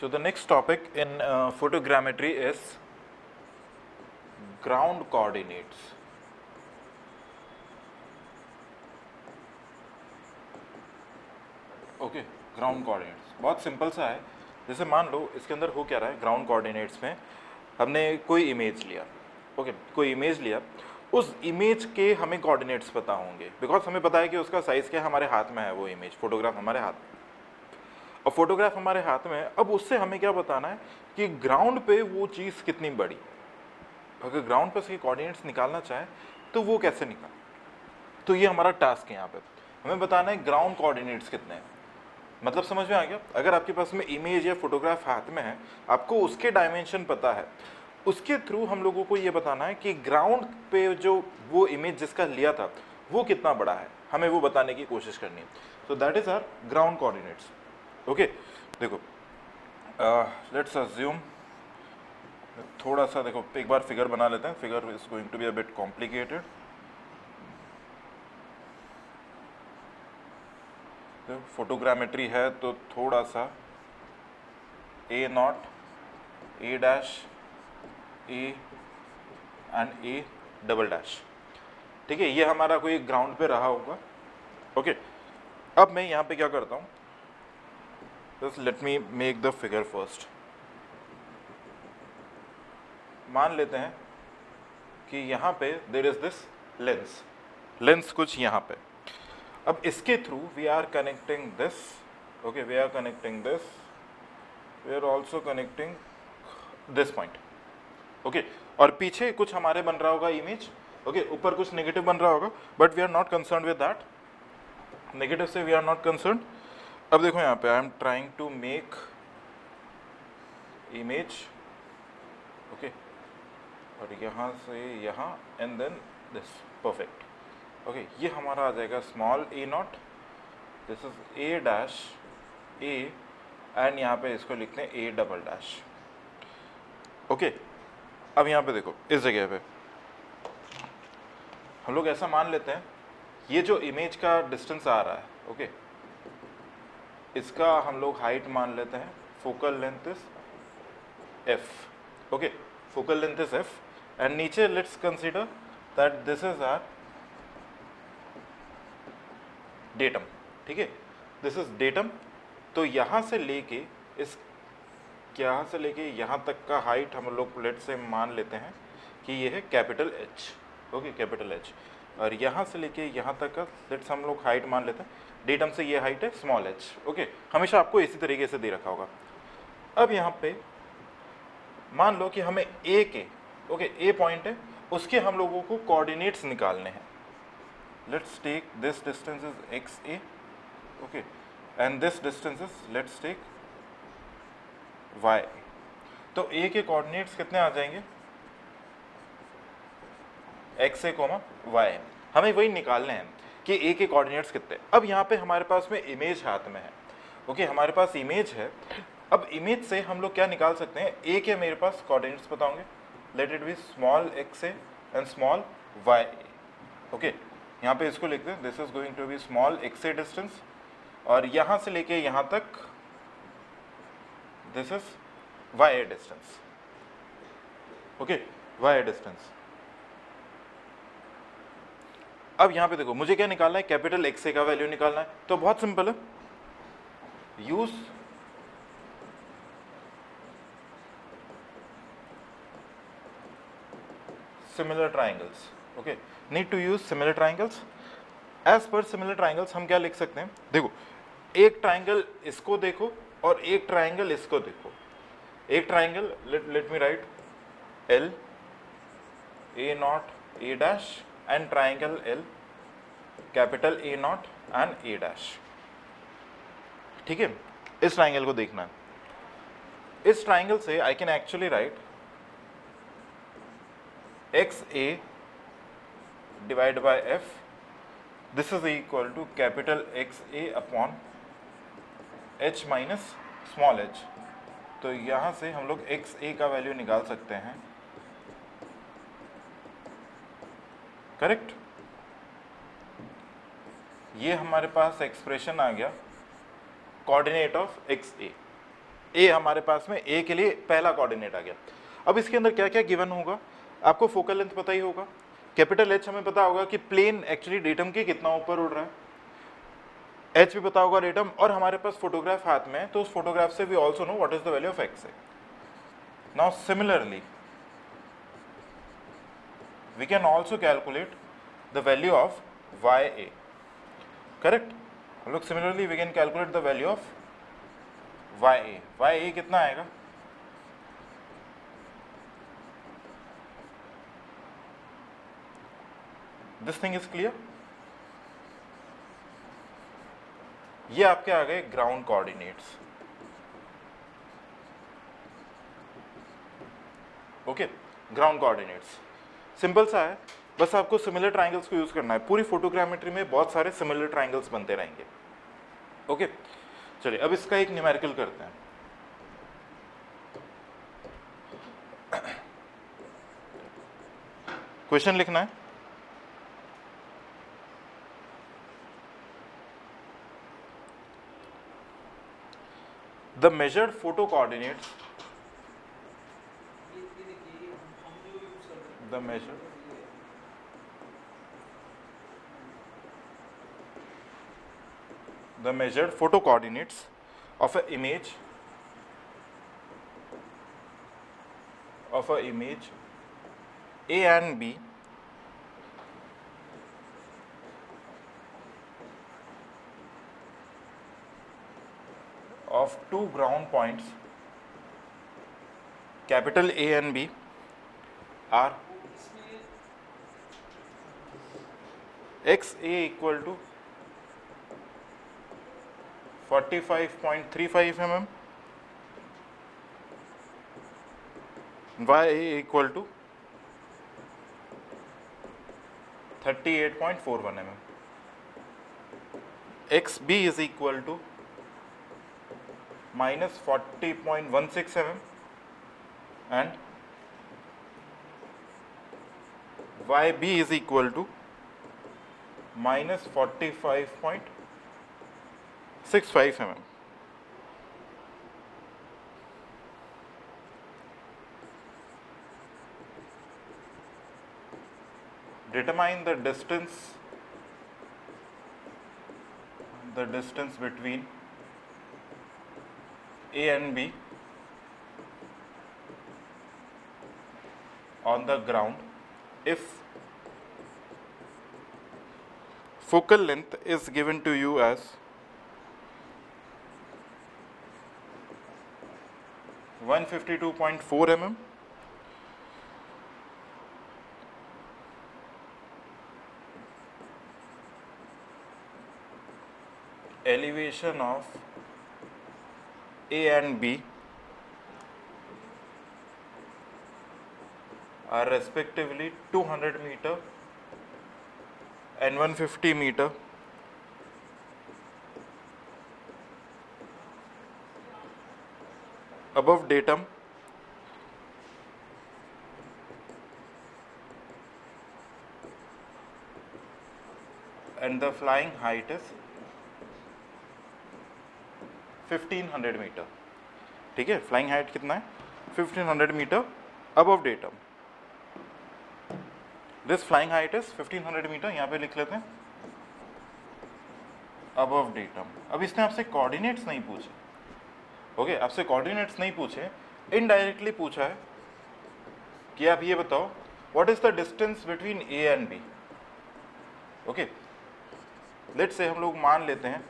So the next topic in photogrammetry is ground coordinates. Okay, ground coordinates बहुत simple सा है। जैसे मान लो इसके अंदर हो क्या रहा है, ग्राउंड कोऑर्डिनेट्स में हमने कोई इमेज लिया। ओके, कोई इमेज लिया, उस इमेज के हमें कोऑर्डिनेट्स पता होंगे, बिकॉज हमें पता है कि उसका साइज़ क्या हमारे हाथ में है, वो इमेज फोटोग्राफ हमारे हाथ में, और फोटोग्राफ हमारे हाथ में है। अब उससे हमें क्या बताना है कि ग्राउंड पे वो चीज़ कितनी बड़ी, अगर ग्राउंड पे उसके कोऑर्डिनेट्स निकालना चाहे तो वो कैसे निकाल। तो ये हमारा टास्क है, यहाँ पे हमें बताना है ग्राउंड कोऑर्डिनेट्स कितने हैं। मतलब समझ में आ गया? अगर आपके पास में इमेज या फोटोग्राफ हाथ में है, आपको उसके डायमेंशन पता है, उसके थ्रू हम लोगों को ये बताना है कि ग्राउंड पे जो वो इमेज जिसका लिया था वो कितना बड़ा है, हमें वो बताने की कोशिश करनी है। So that is our ground coordinates. Okay, देखो लेट्स अज्यूम, थोड़ा सा देखो एक बार फिगर बना लेते हैं। Figure is going to be a bit complicated. Photogrammetry है तो थोड़ा सा A naught, A dash, A and A double dash, ठीक है, ये हमारा कोई ग्राउंड पे रहा होगा। ओके, अब मैं यहाँ पे क्या करता हूँ, just let me make the figure first. मान लेते हैं कि यहाँ पे there is this lens, lens कुछ यहाँ पे। अब इसके through we are connecting this, okay, we are connecting this, we are also connecting this point. Okay, और पीछे कुछ हमारे बन रहा होगा इमेज, ओके, ऊपर कुछ नेगेटिव बन रहा होगा, but we are not concern with that, negative से वी आर नॉट कंसर्न। अब देखो यहाँ पे I am trying to make image, okay, और यहाँ से यहाँ and then this, perfect. Okay, ये हमारा आ जाएगा small A naught, this is a dash A, and यहाँ पे इसको लिखते हैं ए डबल डैश। ओके, अब यहाँ पे देखो इस जगह पे हम लोग ऐसा मान लेते हैं, ये जो इमेज का डिस्टेंस आ रहा है, ओके, इसका हम लोग हाइट मान लेते हैं, focal length is F. Okay, focal length is F, and नीचे let's consider that this is our datum, ठीक है, दिस इज डेटम। तो यहाँ से लेके इस, यहाँ से लेके यहाँ तक का हाइट हम लोग लेट से मान लेते हैं कि ये है capital H, okay, capital H, और यहाँ से लेके यहाँ तक का लेट्स हम लोग हाइट मान लेते हैं, डेटम से ये हाइट है स्मॉल एच। ओके, हमेशा आपको इसी तरीके से दे रखा होगा। अब यहाँ पे मान लो कि हमें ए के, ओके, ए पॉइंट है, उसके हम लोगों को कोऑर्डिनेट्स निकालने हैं। Let's take this distance is x A, okay, and this distance is let's take y. तो ए के कोऑर्डिनेट्स कितने आ जाएंगे, एक्स ए कोमा वाई। हमें वही निकालने हैं कि ए के कोऑर्डिनेट्स कितने। अब यहाँ पे हमारे पास में इमेज हाथ में है, ओके, हमारे पास इमेज है। अब इमेज से हम लोग क्या निकाल सकते हैं, ए के मेरे पास कोऑर्डिनेट्स पता होंगे, let it be small x A and small y. Okay, यहाँ पे इसको लिखते हैं, this is going to be small x A distance, और यहाँ से लेके यहाँ तक this is Y A distance. Okay, y A distance. अब यहाँ पे देखो मुझे क्या निकालना है, कैपिटल एक्स ए का वैल्यू निकालना है। तो बहुत सिंपल है, use similar triangles. Okay, need to use similar triangles. As per similar triangles हम क्या लिख सकते हैं, देखो एक ट्राइंगल इसको देखो और एक ट्राइंगल इसको देखो। एक triangle late me right L A naught A dash and triangle L capital A not and A dash, ठीक है, इस ट्राइंगल को देखना है। इस ट्राइंगल से I can actually write x A divide by F, this is equal to capital x A upon h minus small h. तो यहाँ से हम लोग एक्स ए का वैल्यू निकाल सकते हैं, करेक्ट। ये हमारे पास एक्सप्रेशन आ गया कोऑर्डिनेट ऑफ एक्स ए। ए हमारे पास में ए के लिए पहला कोऑर्डिनेट आ गया। अब इसके अंदर क्या क्या गिवन होगा, आपको फोकल लेंथ पता ही होगा, कैपिटल एच हमें पता होगा कि प्लेन एक्चुअली डेटम के कितना ऊपर उड़ रहा है, एच भी पता होगा डेटम, और हमारे पास फोटोग्राफ हाथ में है, तो उस फोटोग्राफ से we also know what is the value of x. Now similarly we can also calculate the value of YA, correct? Look, similarly we can calculate the value of YA. YA कितना आएगा, this thing is clear? ये आपके आ गए ground coordinates, okay, ground coordinates simple सा है, बस आपको similar triangles को यूज करना है। पूरी फोटोग्रामेट्री में बहुत सारे सिमिलर ट्राइंगल्स बनते रहेंगे, ओके। चलिए अब इसका एक न्यूमेरिकल करते हैं। क्वेश्चन लिखना है, the measured photo coordinates, the measured photo coordinates of an image A and B of two ground points capital A and B are XA equal to 45.35 mm, YA equal to 38.41 mm, XB is equal to minus 40.16 mm and YB is equal to minus 45.65 mm. Determine the distance between A and B on the ground if focal length is given to you as 152.4 mm, elevation of A and B are respectively 200 meter and 150 meter above datum and the flying height is 1500 metre. ठीक है, flying height कितना है, 1500 metre above datum. This flying height is 1500 metre, यहाँ पे लिख लेते हैं above datum. अब इसने आपसे कोऑर्डिनेट्स नहीं पूछे, ओके, आपसे कोऑर्डिनेट्स नहीं पूछे, इनडायरेक्टली पूछा है कि आप ये बताओ what is the distance between A and B. Okay, let's say हम लोग मान लेते हैं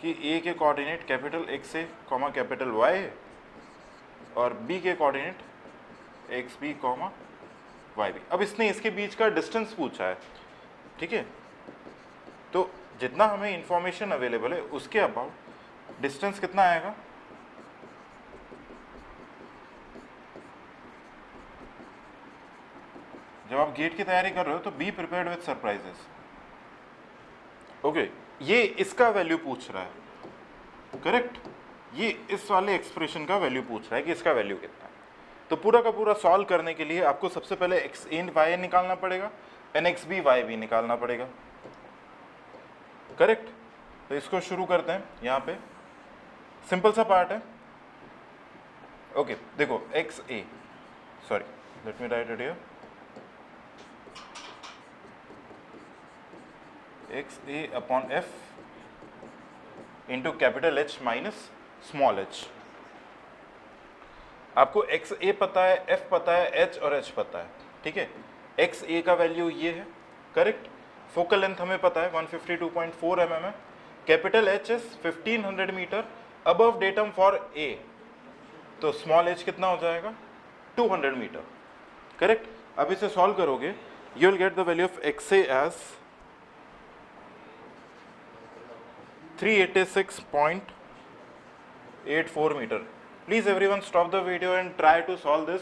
कि ए के coordinate capital x A comma capital y है और बी के coordinate x B comma y B. अब इसने इसके बीच का डिस्टेंस पूछा है, ठीक है, तो जितना हमें इंफॉर्मेशन अवेलेबल है उसके अबाउट डिस्टेंस कितना आएगा, जब आप गेट की तैयारी कर रहे हो तो be prepared with surprises. Okay, ये इसका वैल्यू पूछ रहा है, करेक्ट, ये इस वाले एक्सप्रेशन का वैल्यू पूछ रहा है कि इसका वैल्यू कितना है। तो पूरा का पूरा सॉल्व करने के लिए आपको सबसे पहले एक्स इन वाई निकालना पड़ेगा, and x B y B निकालना पड़ेगा, करेक्ट। तो इसको शुरू करते हैं, यहाँ पे सिंपल सा पार्ट है, ओके देखो x A, sorry late me write it here, x A upon F into capital H minus small H. आपको एक्स ए पता है, एफ पता है, एच और एच पता है, ठीक है। एक्स ए का वैल्यू ये है, करेक्ट। फोकल लेंथ हमें पता है 152.4 mm है। Capital h is 1500 metre above datum for A, तो स्मॉल एच कितना हो जाएगा 200 मीटर, करेक्ट। अब इसे सॉल्व करोगे, you will get the value of X A as 386.84 metre. Please everyone stop the video and try to solve this.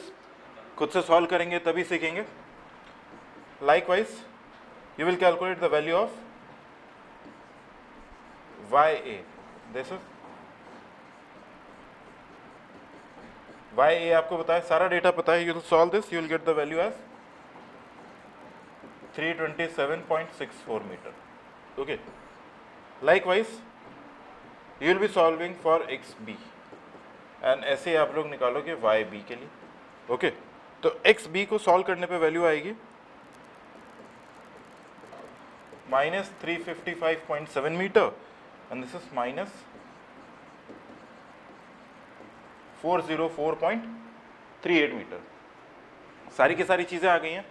खुद से solve करेंगे तभी सीखेंगे। Likewise you will calculate the value of Y A, this is Y A, आपको पता है, सारा data पता है। You will solve this, you will get the value as 327.64 metre, okay. Likewise, you will be solving for x B and ऐसे आप लोग निकालोगे वाई बी के लिए, ओके। तो एक्स बी को सॉल्व करने पे वैल्यू आएगी -355.7 metre and this is -404.38 metre. सारी की सारी चीज़ें आ गई हैं,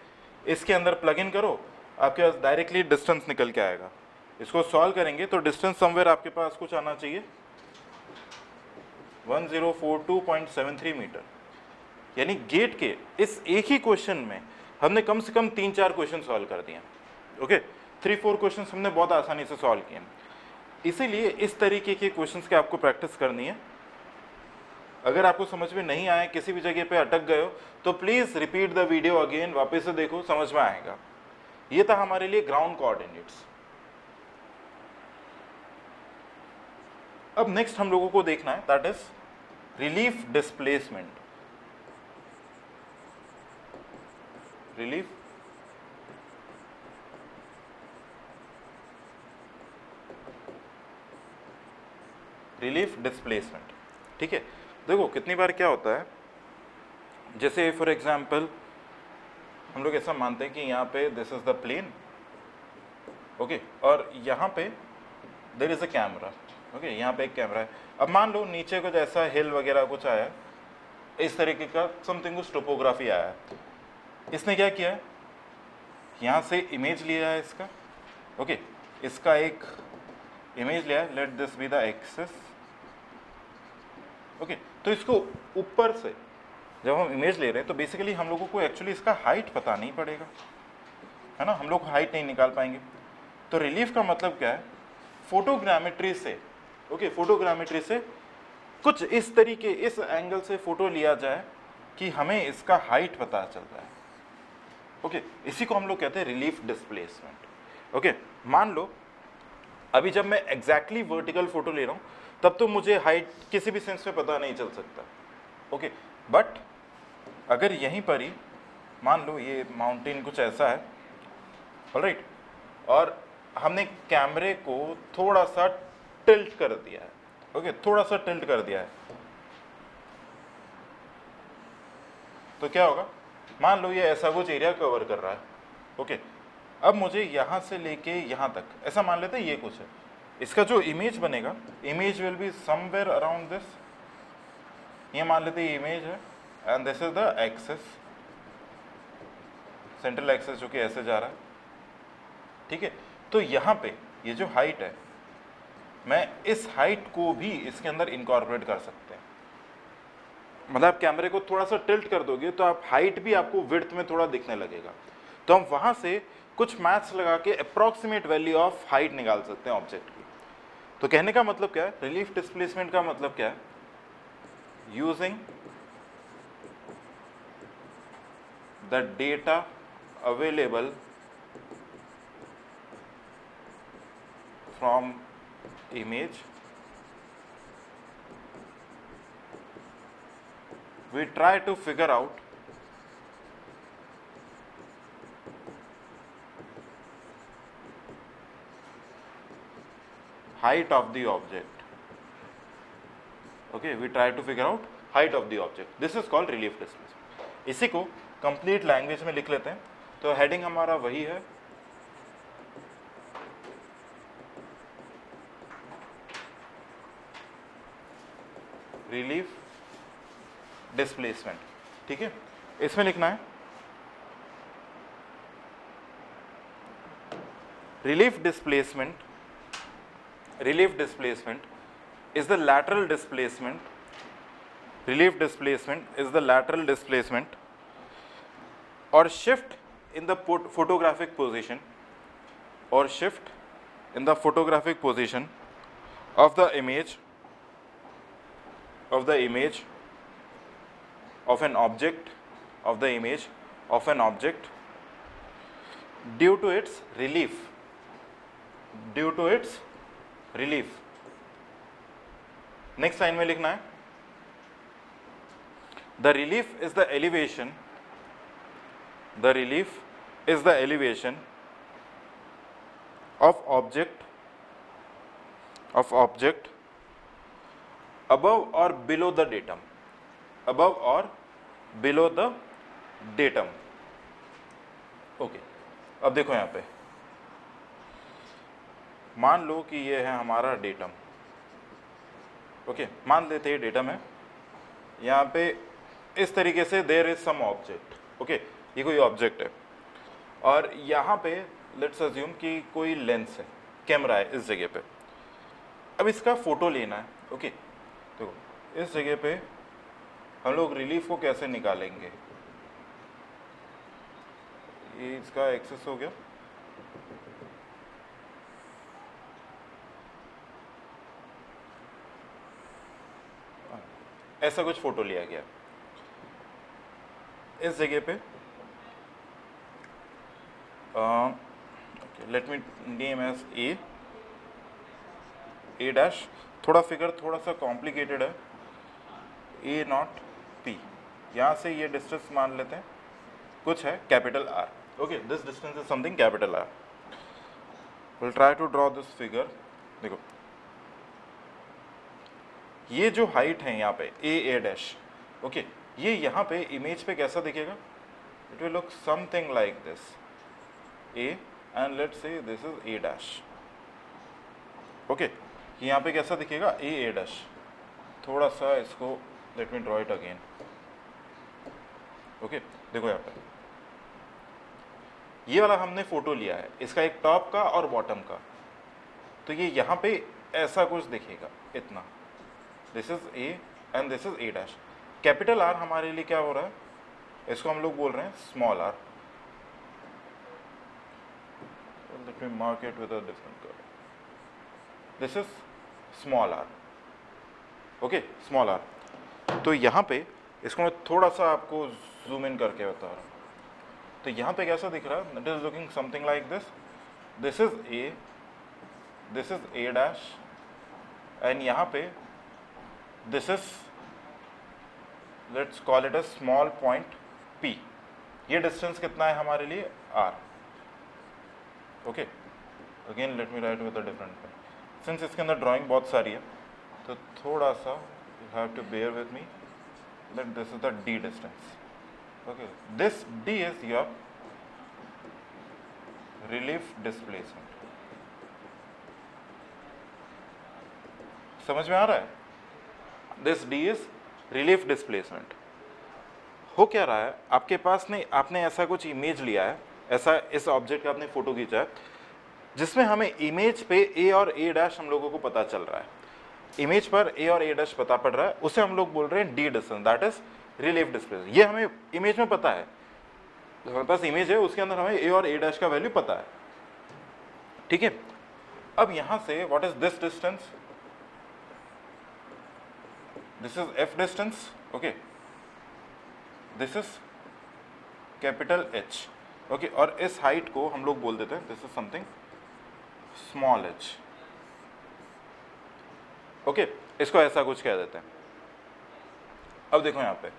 इसके अंदर प्लग इन करो, आपके पास डायरेक्टली डिस्टेंस निकल के आएगा। इसको सॉल्व करेंगे तो डिस्टेंस समवेयर आपके पास कुछ आना चाहिए 1042.73 मीटर। यानी गेट के इस एक ही क्वेश्चन में हमने कम से कम 3-4 क्वेश्चन सॉल्व कर दिए, ओके। 3-4 क्वेश्चन हमने बहुत आसानी से सॉल्व किए। इसीलिए इस तरीके के क्वेश्चंस की आपको प्रैक्टिस करनी है। अगर आपको समझ में नहीं आए, किसी भी जगह पे अटक गए हो, तो please repeat the video again, वापस से देखो, समझ में आएगा। ये था हमारे लिए ग्राउंड कोऑर्डिनेट्स। अब नेक्स्ट हम लोगों को देखना है, that is relief displacement. Relief displacement, ठीक है। देखो कितनी बार क्या होता है, जैसे फॉर एग्जांपल हम लोग ऐसा मानते हैं कि यहाँ पे this is the plane, okay, और यहाँ पे there is a camera, okay, यहाँ पे एक कैमरा है। अब मान लो नीचे कुछ ऐसा हिल वगैरह कुछ आया, इस तरीके का समथिंग कुछ टोपोग्राफी आया है। इसने क्या किया है, यहाँ से इमेज लिया है इसका, ओके, इसका एक इमेज लिया है, let this be the axis, okay. तो इसको ऊपर से जब हम इमेज ले रहे हैं तो बेसिकली हम लोगों को एक्चुअली इसका हाइट पता नहीं पड़ेगा, है ना, हम लोग हाइट नहीं निकाल पाएंगे। तो रिलीफ का मतलब क्या है, फोटोग्रामेट्री से, ओके, फोटोग्रामेट्री से कुछ इस तरीके, इस एंगल से फोटो लिया जाए कि हमें इसका हाइट पता चल रहा है, ओके। इसी को हम लोग कहते हैं रिलीफ डिस्प्लेसमेंट, ओके। मान लो अभी जब मैं एग्जैक्टली वर्टिकल फोटो ले रहा हूं तब तो मुझे हाइट किसी भी सेंस में पता नहीं चल सकता, ओके। बट अगर यहीं पर ही मान लो ये माउंटेन कुछ ऐसा है, ऑलराइट, और हमने कैमरे को थोड़ा सा टिल्ट कर दिया है, ओके, थोड़ा सा टिल्ट कर दिया है, तो क्या होगा, मान लो ये ऐसा कुछ एरिया कवर कर रहा है, ओके। अब मुझे यहाँ से लेके यहाँ तक ऐसा मान लेते हैं ये कुछ है, इसका जो इमेज बनेगा, image will be somewhere around this, ये मान लेते हैं इमेज है and this is the axis, central axis जो कि ऐसे जा रहा है, ठीक है। तो यहाँ पे ये जो हाइट है, मैं इस हाइट को भी इसके अंदर इनकॉर्पोरेट कर सकते हैं। मतलब आप कैमरे को थोड़ा सा टिल्ट कर दोगे तो आप हाइट भी आपको विड्थ में थोड़ा दिखने लगेगा, तो हम वहां से कुछ मैथ्स लगा के अप्रॉक्सीमेट वैल्यू ऑफ हाइट निकाल सकते हैं ऑब्जेक्ट की। तो कहने का मतलब क्या है, रिलीफ डिस्प्लेसमेंट का मतलब क्या है, using the data available from image, we try to figure out height of the object, okay, we try to figure out height of the object, this is called relief displacement. इसी को complete language में लिख लेते हैं, तो heading हमारा वही है, रिलीफ डिस्प्लेसमेंट। ठीक है, इसमें लिखना है relief displacement is the lateral displacement, relief displacement is the lateral displacement or shift in the photographic position or shift in the photographic position of the image of an object due to its relief, next line में लिखना है the relief is the elevation of object above or below the datum, okay. अब देखो यहाँ पे मान लो कि ये है हमारा डेटम, ओके, मान लेते हैं डेटम है, यहाँ पे इस तरीके से there is some object, okay, ये कोई ऑब्जेक्ट है और यहाँ पे लेट्स अज्यूम कि कोई लेंस है, कैमरा है इस जगह पे। अब इसका फोटो लेना है, ओके, तो इस जगह पे हम लोग रिलीफ को कैसे निकालेंगे, ये इसका एक्सेस हो गया, ऐसा कुछ फोटो लिया गया इस जगह पे, let me name as A dash, थोड़ा फिगर थोड़ा सा कॉम्प्लिकेटेड है, ए नॉट पी, यहाँ से ये डिस्टेंस मान लेते हैं कुछ है capital R, okay, this distance is something capital R. Will try to draw this figure. देखो ये जो हाइट है यहाँ पे ए डैश, ओके, ये यहाँ पे इमेज पे कैसा दिखेगा, it will look something like this, A and let's say this is a dash, okay, यहाँ पे कैसा दिखेगा ए डैश, थोड़ा सा इसको let me draw it again, okay, देखो यहाँ पे ये वाला हमने फोटो लिया है, इसका एक टॉप का और बॉटम का, तो ये यहाँ पे ऐसा कुछ दिखेगा इतना, this is A and this is a dash. Capital R हमारे लिए क्या हो रहा है, इसको हम लोग बोल रहे हैं small R, let me mark it with a different colour, this is small R, okay, small R. तो यहाँ पे इसको मैं थोड़ा सा आपको जूम इन करके बता रहा हूँ, तो यहाँ पे कैसा दिख रहा है, it is looking something like this, this is a dash and यहाँ पे this is let's call it a small point P, ये डिस्टेंस कितना है हमारे लिए R, okay, again let me write with a different pen, since इसके अंदर drawing बहुत सारी है तो थोड़ा सा you have to bear with me, that this is the D distance, okay, this D is your relief displacement. समझ में आ रहा है, this D is relief displacement. हो क्या रहा है, आपके पास नहीं, आपने ऐसा कुछ इमेज लिया है, ऐसा इस ऑब्जेक्ट का आपने फोटो खींचा है जिसमें हमें इमेज पे ए और ए डैश हम लोगों को पता चल रहा है, इमेज पर ए और ए डैश पता पड़ रहा है, उसे हम लोग बोल रहे हैं D distance, that is relief displacement. ये हमें इमेज में पता है, हमारे पास इमेज है उसके अंदर हमें ए और ए डैश का वैल्यू पता है, ठीक है। अब यहां से what is this distance, this is F distance, okay, this is capital H, okay, और इस हाइट को हम लोग बोल देते हैं this is something small H, okay, इसको ऐसा कुछ कह देते हैं। अब देखो यहां पे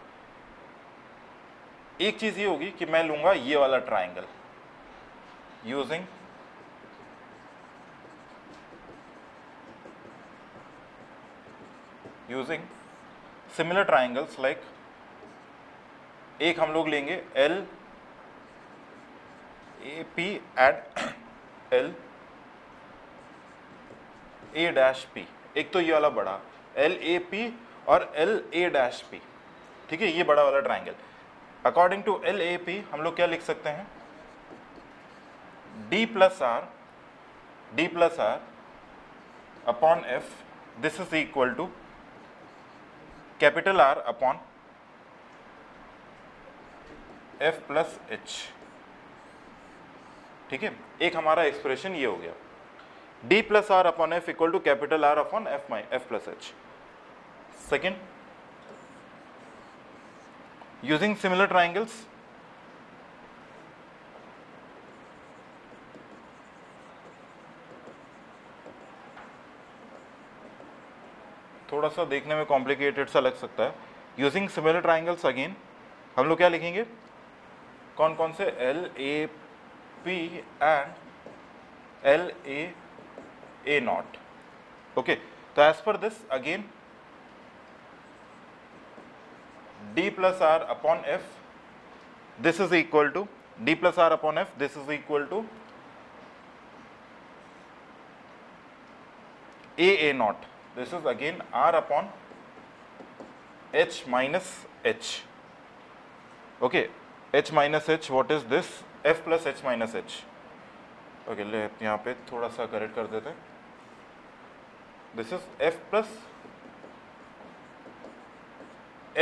एक चीज ये होगी कि मैं लूंगा ये वाला triangle using similar triangles like, एक हम लोग लेंगे L A P and L A dash P, एक तो ये वाला बड़ा एल ए पी और एल ए डैश पी, ठीक है, ये बड़ा वाला triangle. According to L A P हम लोग क्या लिख सकते हैं, D plus R upon F, this is equal to capital R upon F plus H, ठीक है। एक हमारा एक्सप्रेशन ये हो गया, D plus R upon F equal to capital R upon F plus H. Second, using similar triangles, थोड़ा सा देखने में कॉम्प्लिकेटेड सा लग सकता है। यूजिंग सिमिलर ट्राइंगल्स अगेन हम लोग क्या लिखेंगे, कौन कौन से, L A P and L A naught, okay. तो एज पर this again D plus R upon F, this is equal to D plus R upon F, this is equal to A naught, this is again r upon h minus h, okay, h minus h, what is this, f plus h minus h, okay, ले यहाँ पे थोड़ा सा correct कर देते हैं, this is f plus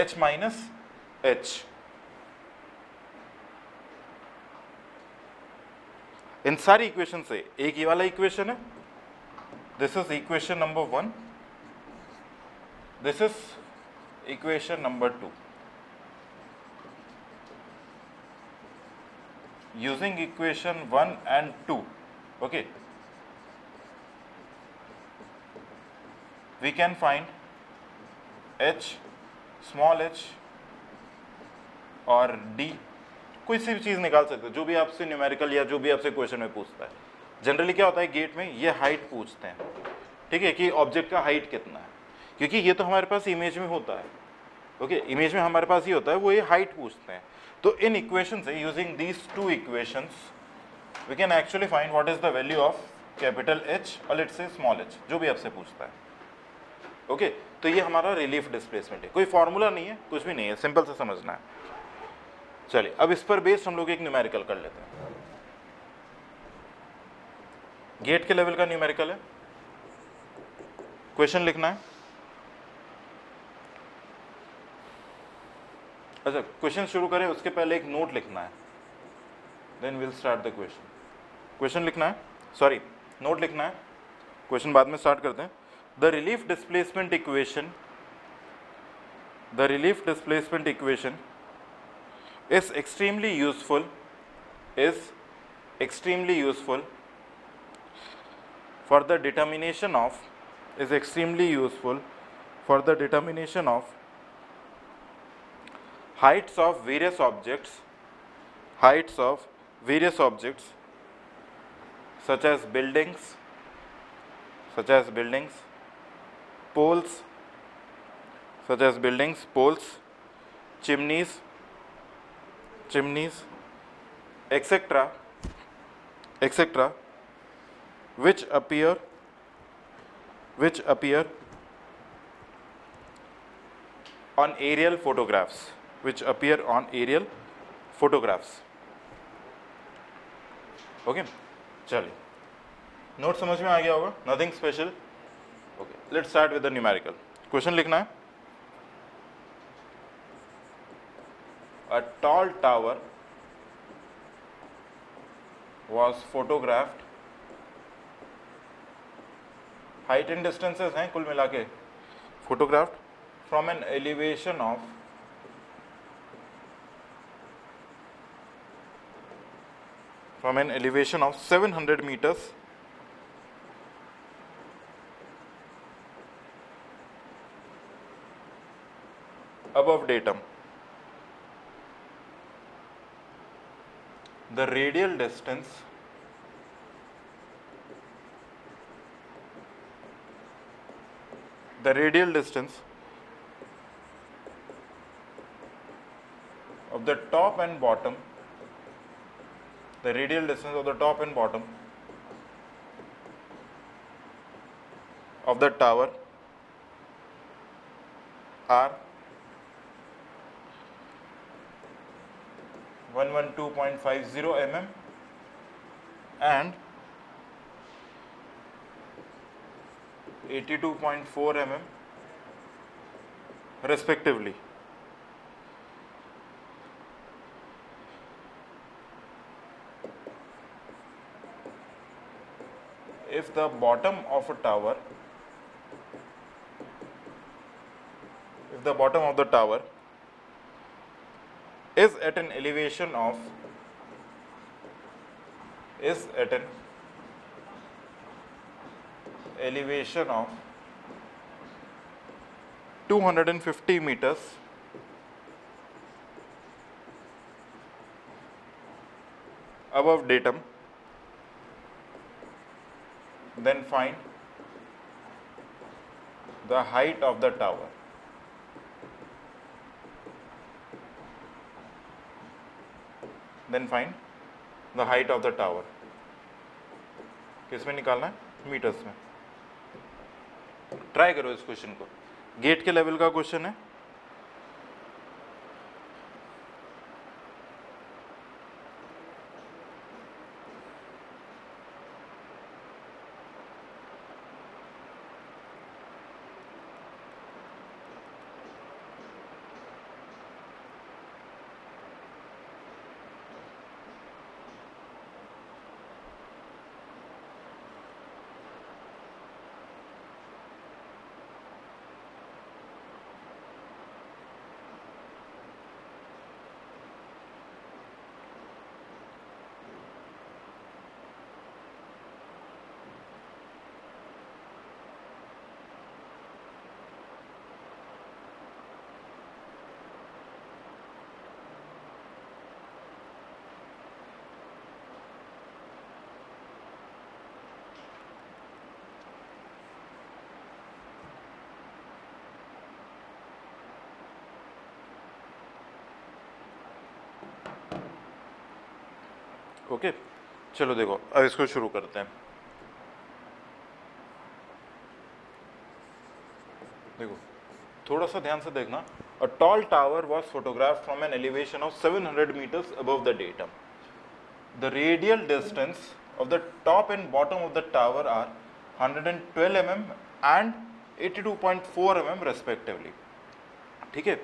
h minus h, इन सारी equation से एक ये वाला इक्वेशन है, this is equation number 1, this is equation number 2. Using equation 1 and 2, okay, we can find h, small h और d, कोई सी भी चीज़ निकाल सकते हो, जो भी आपसे न्यूमेरिकल या जो भी आपसे क्वेश्चन में पूछता है। जनरली क्या होता है, गेट में ये हाइट पूछते हैं, ठीक है, कि ऑब्जेक्ट का हाइट कितना है, क्योंकि ये तो हमारे पास इमेज में होता है, ओके, इमेज में हमारे पास ये होता है, वो ये हाइट पूछते हैं। तो इन इक्वेशन से, using these two equations, we can actually find what is the value of capital H और लेट्स से स्मॉल एच, जो भी आपसे पूछता है, ओके। तो ये हमारा रिलीफ डिस्प्लेसमेंट है, कोई फॉर्मूला नहीं है, कुछ भी नहीं है, सिंपल से समझना है। चलिए अब इस पर बेस्ड हम लोग एक न्यूमेरिकल कर लेते हैं, गेट के लेवल का न्यूमेरिकल है, क्वेश्चन लिखना है। अच्छा, क्वेश्चन शुरू करें उसके पहले एक नोट लिखना है, then will start the question. Question लिखना है, सॉरी नोट लिखना है, क्वेश्चन बाद में स्टार्ट करते हैं। The relief displacement equation, the relief displacement equation is extremely useful for the determination of heights of various objects such as buildings, poles, chimneys, etc., which appear on aerial photographs, okay. चलिए, note समझ में आ गया होगा, nothing special, okay. Let's start with the numerical. Question लिखना है, a tall tower was photographed, height and distances हैं कुल मिला के, photographed from an elevation of 700 meters above datum. The radial distance of the top and bottom, the radial distance of the top and bottom of the tower are 112.50 mm and 82.4 mm respectively. If the bottom of a tower, if the bottom of the tower is at an elevation of 250 meters above datum, then find the height of the tower. Then find the height of the tower. किस में निकालना है? Metres में. Try करो इस question को. Gate के level का क्वेश्चन है. ओके, चलो देखो अब इसको शुरू करते हैं. देखो थोड़ा सा ध्यान से देखना. A tall tower was photograph from an elevation of 700 meters above the datum. The radial distance of the top and bottom of the tower are 112 mm and 82.4 mm respectively. ठीक है.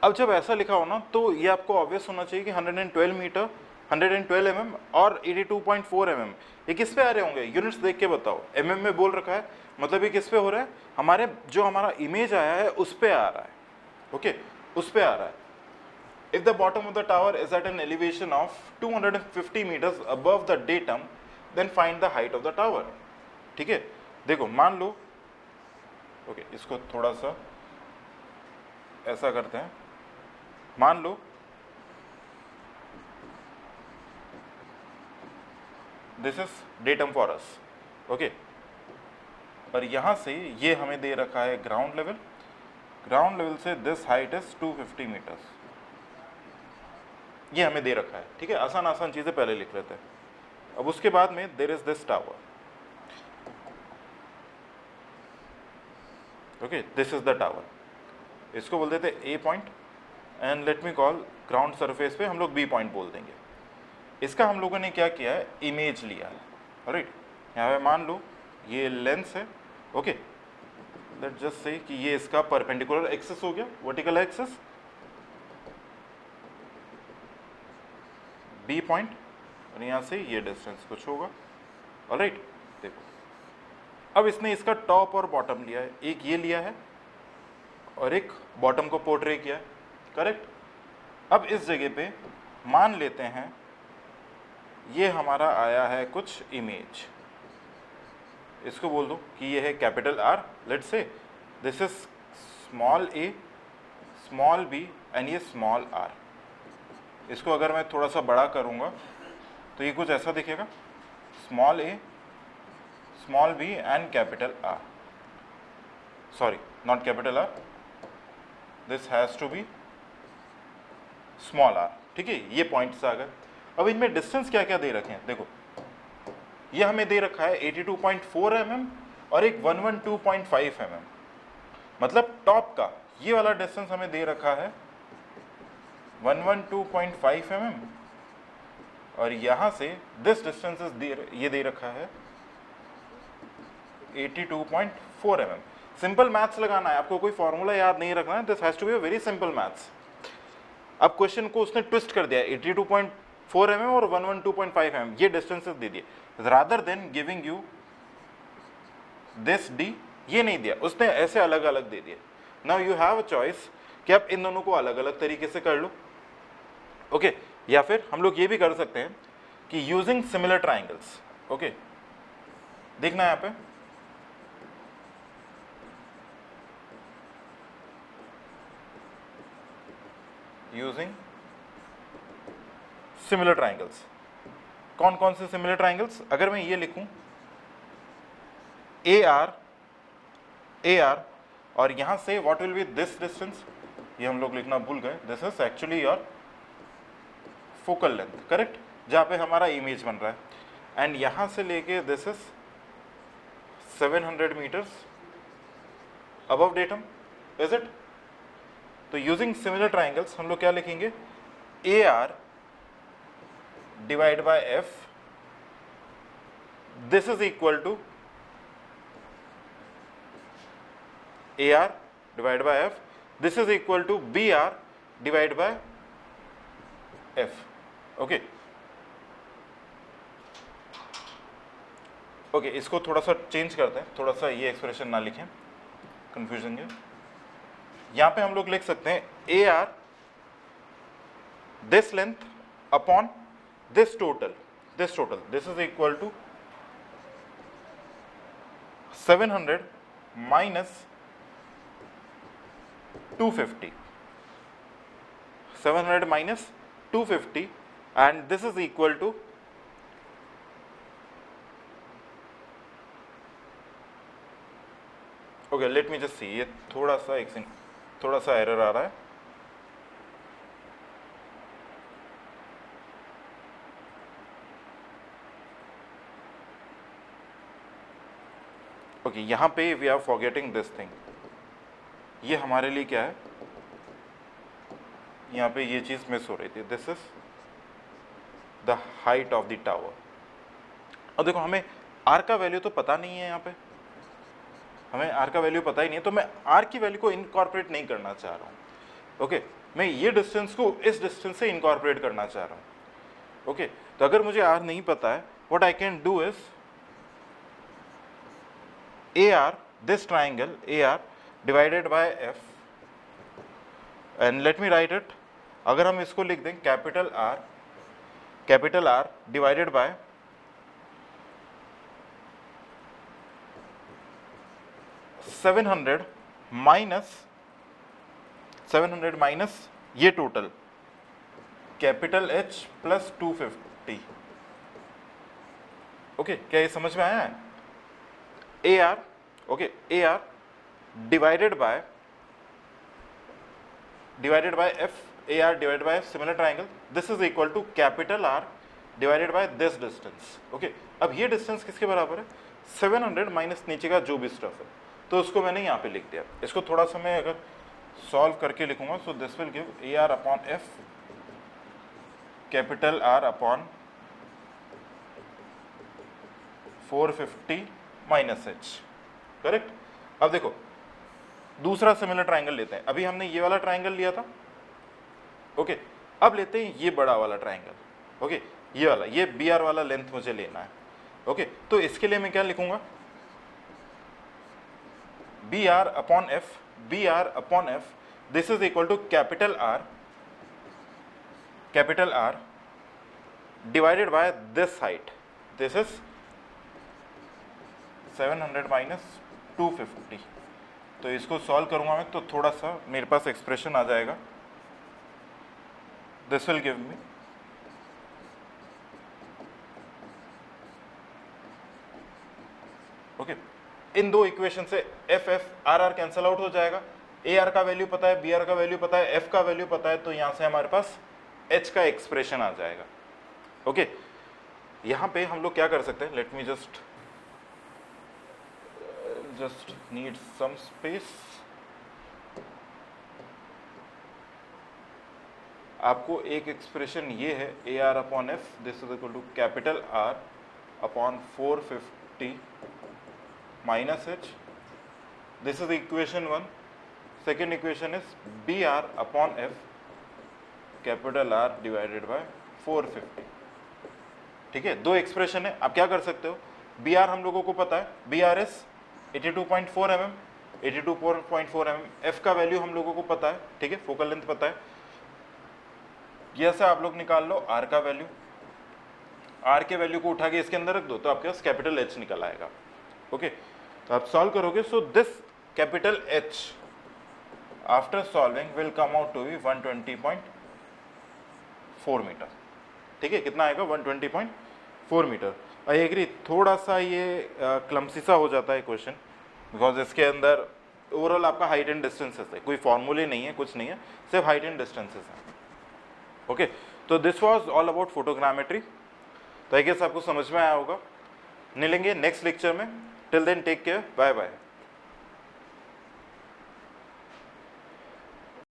अब जब ऐसा लिखा हो ना तो ये आपको ऑब्वियस होना चाहिए कि 112 मीटर, 112 mm और 82.4 mm ये किस पे आ रहे होंगे? यूनिट्स देख के बताओ. mm में बोल रखा है, मतलब ये किस पे हो रहा है? हमारे जो हमारा इमेज आया है उस पे आ रहा है. ओके, उस पे आ रहा है. If the bottom of the tower is at an elevation of 250 meters above the datum, then find the height of the tower. ठीक है. देखो मान लो, ओके इसको थोड़ा सा ऐसा करते हैं. मान लो this is datum for us. Okay, और यहां से ये हमें दे रखा है ग्राउंड लेवल. ग्राउंड लेवल से दिस हाइट इज 250 मीटर्स. ये हमें दे रखा है. ठीक है, आसान आसान चीजें पहले लिख लेते हैं. अब उसके बाद में there is this tower. Okay, this is the tower. इसको बोल देते A point and let me call ground surface पे हम लोग बी पॉइंट बोल देंगे. इसका हम लोगों ने क्या किया है? इमेज लिया है. राइट, यहाँ पे मान लो ये लेंस है. ओके, लेट जस्ट से कि ये इसका परपेंडिकुलर एक्सिस हो गया, वर्टिकल एक्सिस बी पॉइंट, और यहाँ से ये डिस्टेंस कुछ होगा. ऑलराइट, देखो अब इसने इसका टॉप और बॉटम लिया है. एक ये लिया है और एक बॉटम को पोर्ट्रे किया है. करेक्ट. अब इस जगह पे मान लेते हैं ये हमारा आया है कुछ इमेज. इसको बोल दो कि ये है capital R. Let's say this is small A, small B and ये स्मॉल आर. इसको अगर मैं थोड़ा सा बड़ा करूँगा तो ये कुछ ऐसा दिखेगा. Small A, small B and capital R. Sorry, not capital R. This has to be small R, ठीक है, ये पॉइंट्स आ गए। अब इनमें डिस्टेंस क्या क्या दे रखे हैं, देखो ये हमें दे रखा है 82.4 mm और एक 112.5 mm, मतलब टॉप का ये वाला डिस्टेंस हमें दे रखा है 112.5 mm और यहां से दिस डिस्टेंस ये दे रखा है 82.4 mm। सिंपल मैथ्स लगाना है आपको, कोई फॉर्मूला याद नहीं रखना है, this has to be a very simple maths. अब क्वेश्चन को उसने ट्विस्ट कर दिया, 82.4 mm और 112.5 mm ये डिस्टेंसेस दे दिए, rather than giving you this D, ये नहीं दिया उसने, ऐसे अलग अलग दे दिए। Now you have a choice कि आप इन दोनों को अलग अलग तरीके से कर लो, ओके, या फिर हम लोग ये भी कर सकते हैं कि यूजिंग सिमिलर ट्राइंगल्स, ओके, देखना यहां पे यूजिंग सिमिलर ट्राइंगल्स। कौन कौन से सिमिलर ट्राइंगल्स, अगर मैं ये लिखूं ए आर और यहां से what will be this distance, ये हम लोग लिखना भूल गए, this is actually your focal length, correct, जहां पे हमारा इमेज बन रहा है, एंड यहां से लेके this is 700 metres above datum, is it. तो यूजिंग सिमिलर ट्राइंगल्स हम लोग क्या लिखेंगे, A R divide by F, this is equal to A R divide by F, this is equal to B R divide by F, okay. Okay, इसको थोड़ा सा change करते हैं, थोड़ा सा ये एक्सप्रेशन ना लिखें, कंफ्यूजन है। यहां पे हम लोग लिख सकते हैं A R this length upon this total, this is equal to 700 minus 250, 700 minus 250 and this is equal to, okay let me just see, ये थोड़ा सा एरर आ रहा है, ओके, यहां पे we are forgetting this thing, ये हमारे लिए क्या है, यहाँ पे ये चीज़ मिस हो रही थी, this is the height of the tower. अब देखो हमें आर का वैल्यू तो पता नहीं है, यहाँ पे हमें आर का वैल्यू पता ही नहीं है, तो मैं आर की वैल्यू को इनकॉर्पोरेट नहीं करना चाह रहा हूँ, ओके, मैं ये डिस्टेंस को इस डिस्टेंस से इनकॉर्पोरेट करना चाह रहा हूँ, ओके। तो अगर मुझे आर नहीं पता है, what I can do is A R, this triangle A R divided by F, and let me write it, अगर हम इसको लिख दें capital R divided by 700 minus ये total capital H plus 250, okay, क्या ये समझ में आया है, A R, okay, A R divided by F, A R divided by similar triangle, this is equal to capital R divided by this distance, okay. अब ये distance किसके बराबर है, 700 माइनस नीचे का जो भी स्टफ है, तो उसको मैंने यहाँ पे लिख दिया। इसको थोड़ा सा मैं अगर सॉल्व करके लिखूंगा, so this will give a R upon F capital R upon 450 minus H, correct. अब देखो दूसरा सिमिलर ट्राइंगल लेते हैं, अभी हमने ये वाला ट्राइंगल लिया था, ओके, अब लेते हैं ये बड़ा वाला ट्राइंगल, ओके, ये वाला, ये बी आर वाला लेंथ मुझे लेना है, ओके। तो इसके लिए मैं क्या लिखूंगा, B R upon F, this is equal to capital R divided by this height, this is 700 minus 250। तो इसको सॉल्व करूंगा मैं तो थोड़ा सा मेरे पास एक्सप्रेशन आ जाएगा, this will give me okay, इन दो इक्वेशन से एफ आर कैंसल आउट हो जाएगा, ए आर का वैल्यू पता है, बी आर का वैल्यू पता है, एफ का वैल्यू पता है, तो यहां से हमारे पास एच का एक्सप्रेशन आ जाएगा। ओके, यहाँ पे हम लोग क्या कर सकते हैं, let me just need some space. आपको एक एक्सप्रेशन ये है A R upon F, this is equal to capital R upon 450 minus H, this is equation 1। Second equation is B R upon F capital R divided by 450। ठीक है, दो expression है। आप क्या कर सकते हो, बी आर हम लोगों को पता है, B R as 82.4 mm, 82.4 mm, F का वैल्यू हम लोगों को पता है, ठीक है, फोकल लेंथ पता है। ये से आप लोग निकाल लो आर का वैल्यू, आर के वैल्यू को उठा के इसके अंदर रख दो तो आपके पास कैपिटल एच निकल आएगा। ओके, तो आप सॉल्व करोगे, so this capital H after solving will come out to be 120.4 metre. ठीक है, कितना आएगा, 120.4 मीटर। आई एग्री, थोड़ा सा ये क्लम्सी सा हो जाता है क्वेश्चन, बिकॉज इसके अंदर ओवरऑल आपका हाइट एंड डिस्टेंसेस है, कोई फॉर्मूले नहीं है, कुछ नहीं है, सिर्फ हाइट एंड डिस्टेंसेस है। ओके, तो this was all about photogrammetry. तो आई गेस आपको समझ में आया होगा। मिलेंगे नेक्स्ट लेक्चर में, till then take care, bye bye.